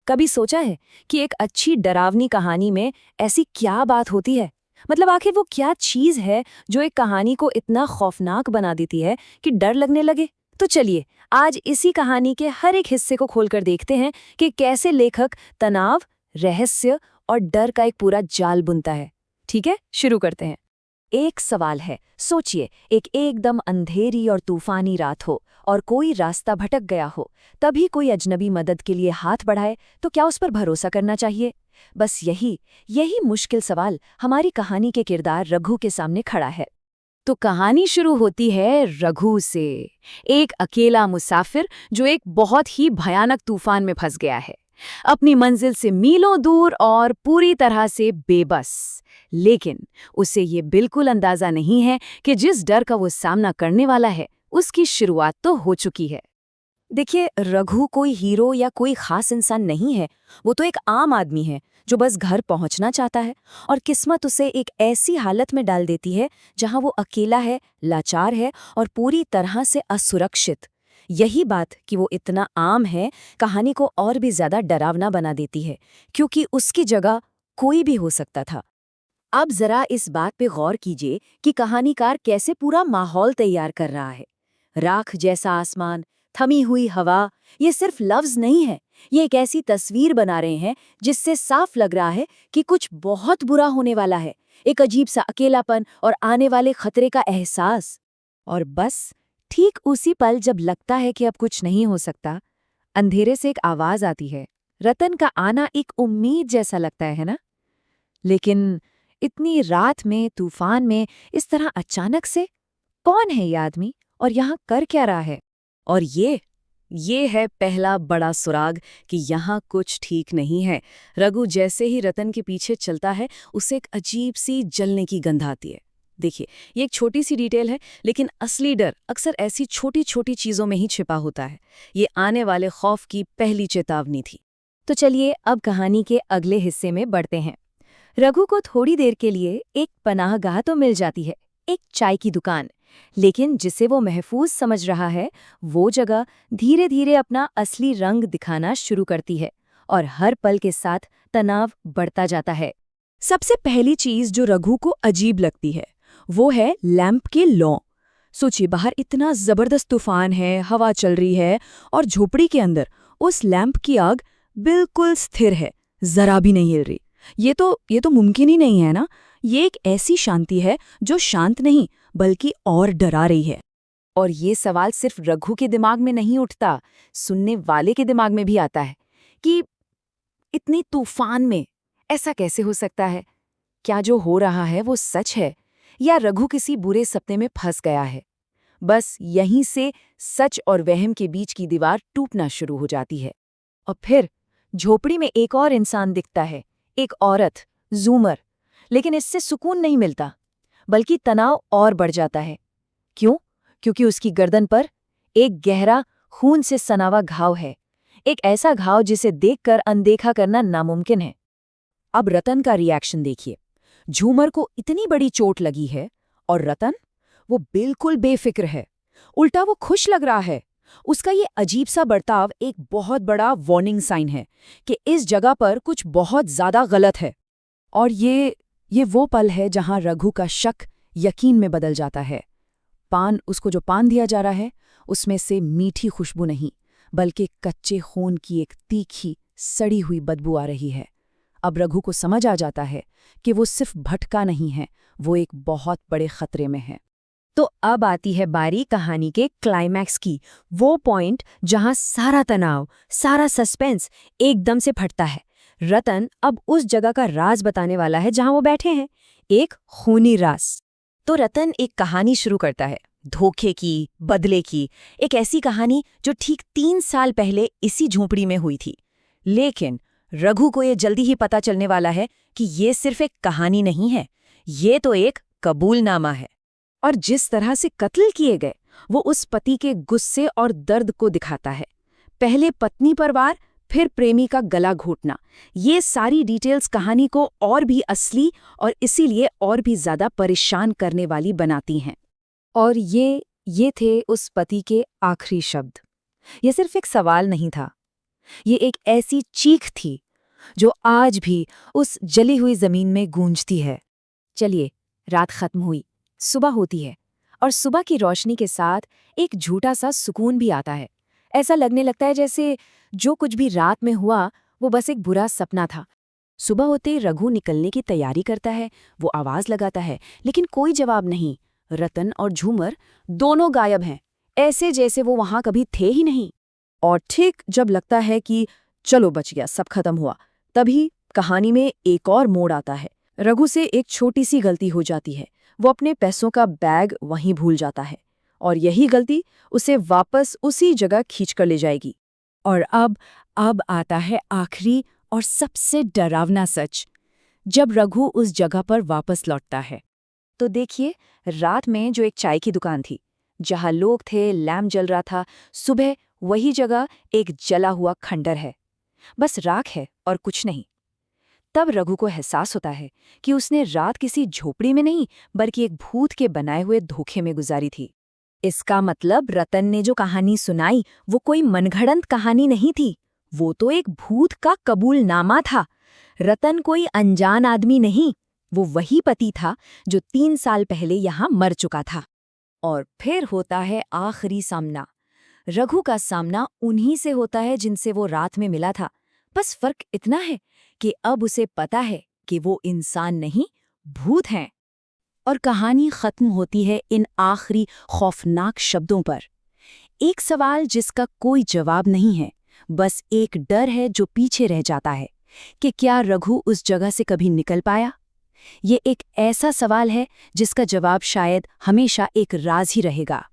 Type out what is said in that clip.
कभी सोचा है कि एक अच्छी डरावनी कहानी में ऐसी क्या बात होती है? मतलब आखिर वो क्या चीज़ है जो एक कहानी को इतना खौफनाक बना देती है कि डर लगने लगे? तो चलिए, आज इसी कहानी के हर एक हिस्से को खोलकर देखते हैं कि कैसे लेखक तनाव, रहस्य और डर का एक पूरा जाल बुनता है। ठीक है, शुरू करते हैं। एक सवाल है, सोचिए, एक एकदम अंधेरी और तूफानी रात हो और कोई रास्ता भटक गया हो, तभी कोई अजनबी मदद के लिए हाथ बढ़ाए तो क्या उस पर भरोसा करना चाहिए? बस यही मुश्किल सवाल हमारी कहानी के किरदार रघु के सामने खड़ा है। तो कहानी शुरू होती है रघु से, एक अकेला मुसाफिर जो एक बहुत ही भयानक तूफान में फंस गया है, अपनी मंजिल से मीलों दूर और पूरी तरह से बेबस। लेकिन उसे ये बिल्कुल अंदाजा नहीं है कि जिस डर का वो सामना करने वाला है, उसकी शुरुआत तो हो चुकी है। देखिए, रघु कोई हीरो या कोई खास इंसान नहीं है। वो तो एक आम आदमी है जो बस घर पहुंचना चाहता है, और किस्मत उसे एक ऐसी हालत में डाल देती है जहां वो अकेला है, लाचार है और पूरी तरह से असुरक्षित। यही बात कि वो इतना आम है, कहानी को और भी ज्यादा डरावना बना देती है, क्योंकि उसकी जगह कोई भी हो सकता था। अब जरा इस बात पे गौर कीजिए कि कहानीकार कैसे पूरा माहौल तैयार कर रहा है। राख जैसा आसमान, थमी हुई हवा, ये सिर्फ लफ्ज नहीं है, ये एक ऐसी तस्वीर बना रहे हैं जिससे साफ लग रहा है कि कुछ बहुत बुरा होने वाला है। एक अजीब सा अकेलापन और आने वाले खतरे का एहसास। और बस ठीक उसी पल जब लगता है कि अब कुछ नहीं हो सकता, अंधेरे से एक आवाज आती है। रतन का आना एक उम्मीद जैसा लगता है ना? लेकिन इतनी रात में, तूफान में, इस तरह अचानक से कौन है ये आदमी और यहाँ कर क्या रहा है? और ये है पहला बड़ा सुराग कि यहाँ कुछ ठीक नहीं है। रघु जैसे ही रतन के पीछे चलता है, उसे एक अजीब सी जलने की गंध आती है। देखिए, ये एक छोटी सी डिटेल है, लेकिन असली डर अक्सर ऐसी छोटी छोटी चीजों में ही छिपा होता है। ये आने वाले खौफ की पहली चेतावनी थी। तो चलिए अब कहानी के अगले हिस्से में बढ़ते हैं। रघु को थोड़ी देर के लिए एक पनाहगाह तो मिल जाती है, एक चाय की दुकान। लेकिन जिसे वो महफूज समझ रहा है, वो जगह धीरे धीरे अपना असली रंग दिखाना शुरू करती है, और हर पल के साथ तनाव बढ़ता जाता है। सबसे पहली चीज जो रघु को अजीब लगती है, वो है लैंप के लौ। सोचिए, बाहर इतना जबरदस्त तूफान है, हवा चल रही है, और झोपड़ी के अंदर उस लैंप की आग बिल्कुल स्थिर है, जरा भी नहीं हिल रही। ये तो मुमकिन ही नहीं है ना। ये एक ऐसी शांति है जो शांत नहीं बल्कि और डरा रही है। और ये सवाल सिर्फ रघु के दिमाग में नहीं उठता, सुनने वाले के दिमाग में भी आता है कि इतनी तूफान में ऐसा कैसे हो सकता है? क्या जो हो रहा है वो सच है, या रघु किसी बुरे सपने में फंस गया है? बस यहीं से सच और वहम के बीच की दीवार टूटना शुरू हो जाती है। और फिर झोपड़ी में एक और इंसान दिखता है, एक औरत, जूमर। लेकिन इससे सुकून नहीं मिलता, बल्कि तनाव और बढ़ जाता है। क्यों? क्योंकि उसकी गर्दन पर एक गहरा खून से सना घाव है, एक ऐसा घाव जिसे देखकर अनदेखा करना नामुमकिन है। अब रतन का रिएक्शन देखिए। झूमर को इतनी बड़ी चोट लगी है, और रतन, वो बिल्कुल बेफिक्र है। उल्टा वो खुश लग रहा है। उसका ये अजीब सा बर्ताव एक बहुत बड़ा वार्निंग साइन है कि इस जगह पर कुछ बहुत ज्यादा गलत है। और ये वो पल है जहां रघु का शक यकीन में बदल जाता है। उसको जो पान दिया जा रहा है, उसमें से मीठी खुशबू नहीं, बल्कि कच्चे खून की एक तीखी, सड़ी हुई बदबू आ रही है। अब रघु को समझ आ जाता है कि वो सिर्फ भटका नहीं है, वो एक बहुत बड़े खतरे में है। तो अब आती है बारी कहानी के क्लाइमैक्स की, वो पॉइंट जहां सारा तनाव, सारा सस्पेंस एकदम से फटता है। रतन अब उस जगह का राज बताने वाला है जहां वो बैठे हैं, एक खूनी राज। तो रतन एक कहानी शुरू करता है, धोखे की, बदले की, एक ऐसी कहानी जो ठीक 3 साल पहले इसी झोंपड़ी में हुई थी। लेकिन रघु को ये जल्दी ही पता चलने वाला है कि ये सिर्फ एक कहानी नहीं है, ये तो एक कबूलनामा है। और जिस तरह से कत्ल किए गए, वो उस पति के गुस्से और दर्द को दिखाता है। पहले पत्नी पर वार, फिर प्रेमी का गला घोटना। ये सारी डिटेल्स कहानी को और भी असली और इसीलिए और भी ज्यादा परेशान करने वाली बनाती हैं। और ये थे उस पति के आखिरी शब्द। ये सिर्फ एक सवाल नहीं था, ये एक ऐसी चीख थी जो आज भी उस जली हुई जमीन में गूंजती है। चलिए, रात खत्म हुई, सुबह होती है और सुबह की रोशनी के साथ एक झूठा सा सुकून भी आता है। ऐसा लगने लगता है जैसे जो कुछ भी रात में हुआ वो बस एक बुरा सपना था। सुबह होते ही रघु निकलने की तैयारी करता है, वो आवाज लगाता है, लेकिन कोई जवाब नहीं। रतन और झूमर दोनों गायब हैं, ऐसे जैसे वो वहां कभी थे ही नहीं। और ठीक जब लगता है कि चलो बच गया, सब खत्म हुआ, तभी कहानी में एक और मोड़ आता है। रघु से एक छोटी सी गलती हो जाती है। वो अपने पैसों का बैग वहीं भूल जाता है और यही गलती उसे वापस उसी जगह खींच कर ले जाएगी। और अब आता है आखिरी और सबसे डरावना सच। जब रघु उस जगह पर वापस लौटता है तो देखिए, रात में जो एक चाय की दुकान थी, जहां लोग थे, लैम्प जल रहा था, सुबह वही जगह एक जला हुआ खंडर है। बस राख है और कुछ नहीं। तब रघु को एहसास होता है कि उसने रात किसी झोपड़ी में नहीं बल्कि एक भूत के बनाए हुए धोखे में गुजारी थी। इसका मतलब रतन ने जो कहानी सुनाई वो कोई मनगढ़ंत कहानी नहीं थी, वो तो एक भूत का कबूलनामा था। रतन कोई अनजान आदमी नहीं, वो वही पति था जो 3 साल पहले यहां मर चुका था। और फिर होता है आखिरी सामना। रघु का सामना उन्हीं से होता है जिनसे वो रात में मिला था। बस फर्क इतना है कि अब उसे पता है कि वो इंसान नहीं, भूत हैं। और कहानी खत्म होती है इन आखिरी खौफनाक शब्दों पर। एक सवाल जिसका कोई जवाब नहीं है, बस एक डर है जो पीछे रह जाता है कि क्या रघु उस जगह से कभी निकल पाया। ये एक ऐसा सवाल है जिसका जवाब शायद हमेशा एक राज ही रहेगा।